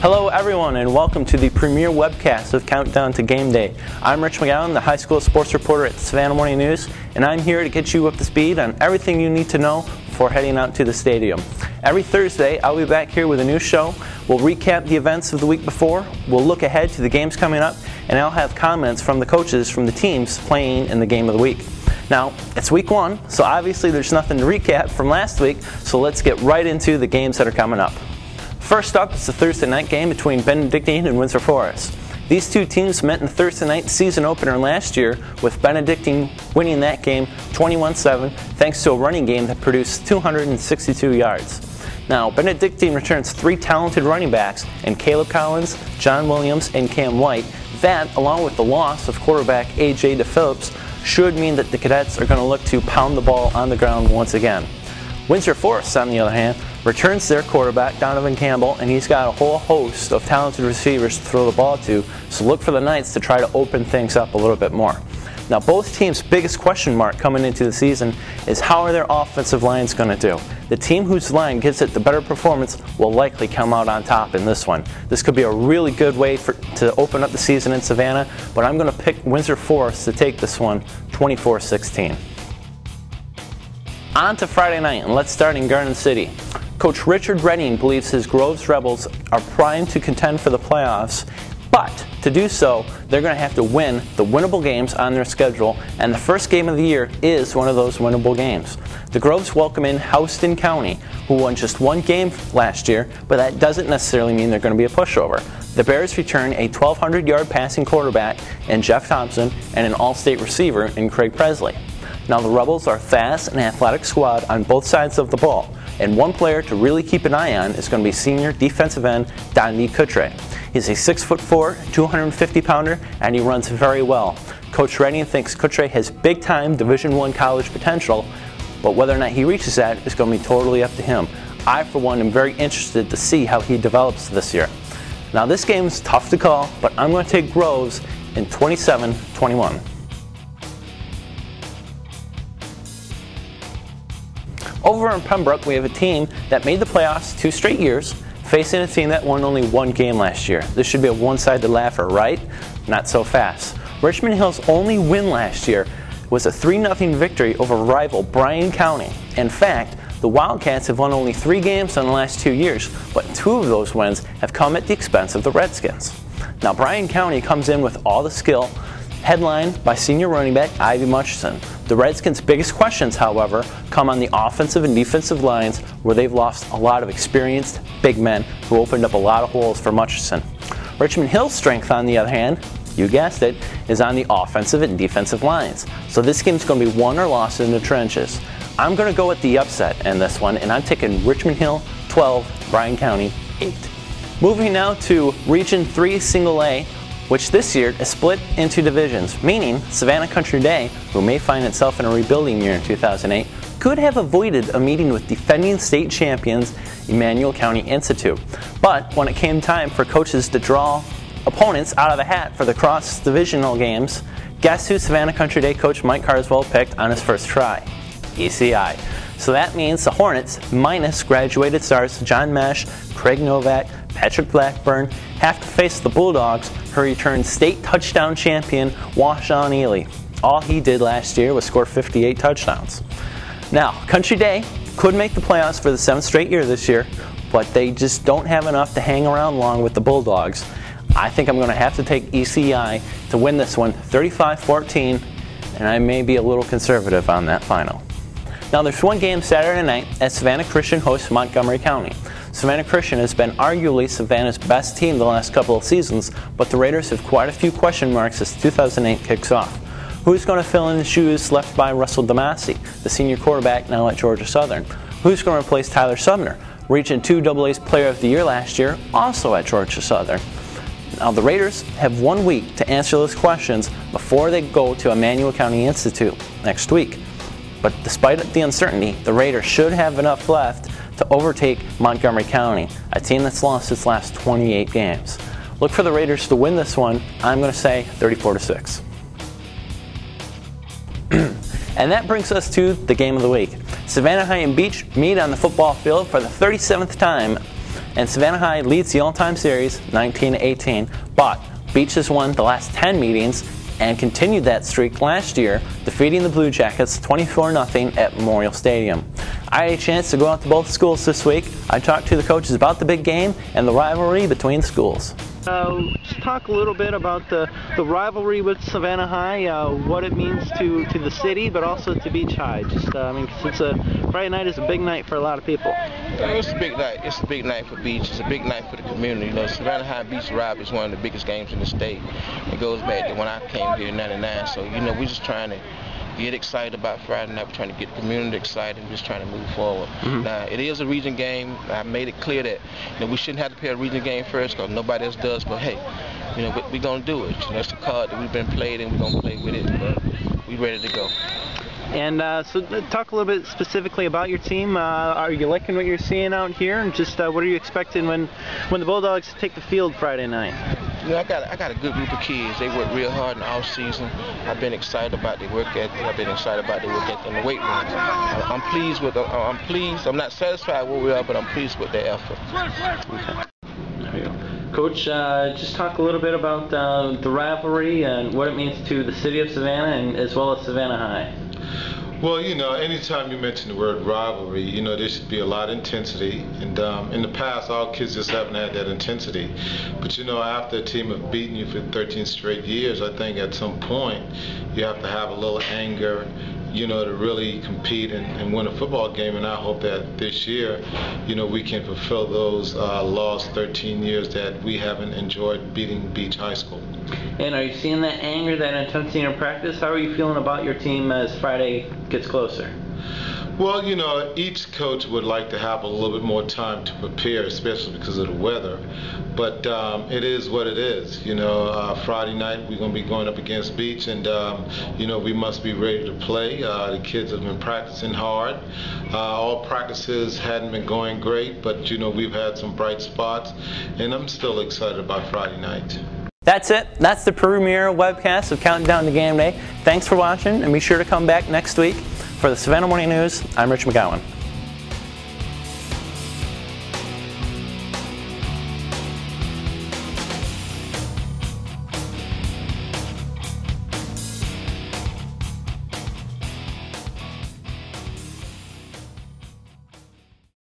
Hello everyone, and welcome to the premiere webcast of Countdown to Game Day. I'm Rich Mcgowan, the high school sports reporter at the Savannah Morning News, and I'm here to get you up to speed on everything you need to know before heading out to the stadium. Every Thursday, I'll be back here with a new show. We'll recap the events of the week before, we'll look ahead to the games coming up, and I'll have comments from the coaches from the teams playing in the game of the week. Now, it's week one, so obviously there's nothing to recap from last week, so let's get right into the games that are coming up. First up is the Thursday night game between Benedictine and Windsor Forest. These two teams met in the Thursday night season opener last year, with Benedictine winning that game 21-7 thanks to a running game that produced 262 yards. Now, Benedictine returns three talented running backs in Caleb Collins, John Williams, and Cam White. That, along with the loss of quarterback A.J. DePhillips, should mean that the Cadets are going to look to pound the ball on the ground once again. Windsor Forest, on the other hand, returns their quarterback, Donovan Campbell, and he's got a whole host of talented receivers to throw the ball to, so look for the Knights to try to open things up a little bit more. Now, both teams' biggest question mark coming into the season is how are their offensive lines going to do? The team whose line gives it the better performance will likely come out on top in this one. This could be a really good way to open up the season in Savannah, but I'm going to pick Windsor Forest to take this one 24-16. On to Friday night, and let's start in Garden City. Coach Richard Redding believes his Groves Rebels are primed to contend for the playoffs, but to do so, they're going to have to win the winnable games on their schedule, and the first game of the year is one of those winnable games. The Groves welcome in Houston County, who won just one game last year, but that doesn't necessarily mean they're going to be a pushover. The Bears return a 1,200-yard passing quarterback in Jeff Thompson and an all-state receiver in Craig Presley. Now, the Rebels are a fast and athletic squad on both sides of the ball, and one player to really keep an eye on is going to be senior defensive end Donnie Coutre. He's a 6'4", 250-pounder, and he runs very well. Coach Redding thinks Coutre has big-time Division I college potential, but whether or not he reaches that is going to be totally up to him. I, for one, am very interested to see how he develops this year. Now, this game is tough to call, but I'm going to take Groves in 27-21. Over in Pembroke, we have a team that made the playoffs 2 straight years, facing a team that won only one game last year. This should be a one-sided laugher, right? Not so fast. Richmond Hill's only win last year was a 3-0 victory over rival Bryan County. In fact, the Wildcats have won only 3 games in the last 2 years, but 2 of those wins have come at the expense of the Redskins. Now, Bryan County comes in with all the skill, headlined by senior running back Ivy Mutchison. The Redskins' biggest questions, however, come on the offensive and defensive lines, where they've lost a lot of experienced big men who opened up a lot of holes for Mutchison. Richmond Hill's strength, on the other hand, you guessed it, is on the offensive and defensive lines. So this game's going to be won or lost in the trenches. I'm going to go with the upset in this one, and I'm taking Richmond Hill 12, Bryan County 8. Moving now to Region 3 Single A, which this year is split into divisions, meaning Savannah Country Day, who may find itself in a rebuilding year in 2008, could have avoided a meeting with defending state champions Emmanuel County Institute. But when it came time for coaches to draw opponents out of the hat for the cross-divisional games, guess who Savannah Country Day coach Mike Carswell picked on his first try? ECI. So that means the Hornets, minus graduated stars John Mesh, Craig Novak, Patrick Blackburn, have to face the Bulldogs, who returned state touchdown champion Washawn Ely. All he did last year was score 58 touchdowns. Now, Country Day could make the playoffs for the 7th straight year this year, but they just don't have enough to hang around long with the Bulldogs. I think I'm going to have to take ECI to win this one 35-14, and I may be a little conservative on that final. Now, there's one game Saturday night as Savannah Christian hosts Montgomery County. Savannah Christian has been arguably Savannah's best team the last couple of seasons, but the Raiders have quite a few question marks as 2008 kicks off. Who's going to fill in the shoes left by Russell Damasi, the senior quarterback now at Georgia Southern? Who's going to replace Tyler Sumner, Region 2 AA's Player of the Year last year, also at Georgia Southern? Now, the Raiders have 1 week to answer those questions before they go to Emmanuel County Institute next week. But despite the uncertainty, the Raiders should have enough left to overtake Montgomery County, a team that's lost its last 28 games. Look for the Raiders to win this one. I'm going to say 34-6. And that brings us to the game of the week. Savannah High and Beach meet on the football field for the 37th time, and Savannah High leads the all-time series 19-18, but Beach has won the last 10 meetings and continued that streak last year, defeating the Blue Jackets 24-0 at Memorial Stadium. I had a chance to go out to both schools this week. I talked to the coaches about the big game and the rivalry between schools. Just talk a little bit about the rivalry with Savannah High, what it means to the city, but also to Beach High. I mean, since Friday night is a big night for a lot of people. It's a big night. It's a big night for Beach. It's a big night for the community. You know, Savannah High and Beach rivalry is one of the biggest games in the state. It goes back to when I came here in '99. So, you know, we're just trying to get excited about Friday night. We're trying to get the community excited and just trying to move forward. Now, it is a region game. I made it clear that, you know, we shouldn't have to play a region game first because nobody else does. But hey, you know, we're going to do it. You know, it's the card that we've been played and we're going to play with it. But we're ready to go. And so talk a little bit specifically about your team. Are you liking what you're seeing out here? And just what are you expecting when the Bulldogs take the field Friday night? You know, I got a good group of kids. They work real hard in the off season. I've been excited about their work ethic. I've been excited about their work ethic in the weight room. I'm pleased with. I'm pleased. I'm not satisfied where we are, but I'm pleased with their effort. Okay. There you go. Coach, just talk a little bit about the rivalry and what it means to the city of Savannah and as well as Savannah High. Well, you know, anytime you mention the word rivalry, you know, there should be a lot of intensity. And in the past, our kids just haven't had that intensity. But, you know, after a team have beaten you for 13 straight years, I think at some point you have to have a little anger, you know, to really compete and win a football game. And I hope that this year, you know, we can fulfill those lost 13 years that we haven't enjoyed beating Beach High School. And are you seeing that anger, that intensity in practice? How are you feeling about your team as Friday gets closer? Well, you know, each coach would like to have a little bit more time to prepare, especially because of the weather. But it is what it is. You know, Friday night we're going to be going up against Beach, and you know, we must be ready to play. The kids have been practicing hard. All practices hadn't been going great, but you know, we've had some bright spots, and I'm still excited about Friday night. That's it. That's the premiere webcast of Counting Down to Game Day. Thanks for watching, and be sure to come back next week. For the Savannah Morning News, I'm Rich McGowan.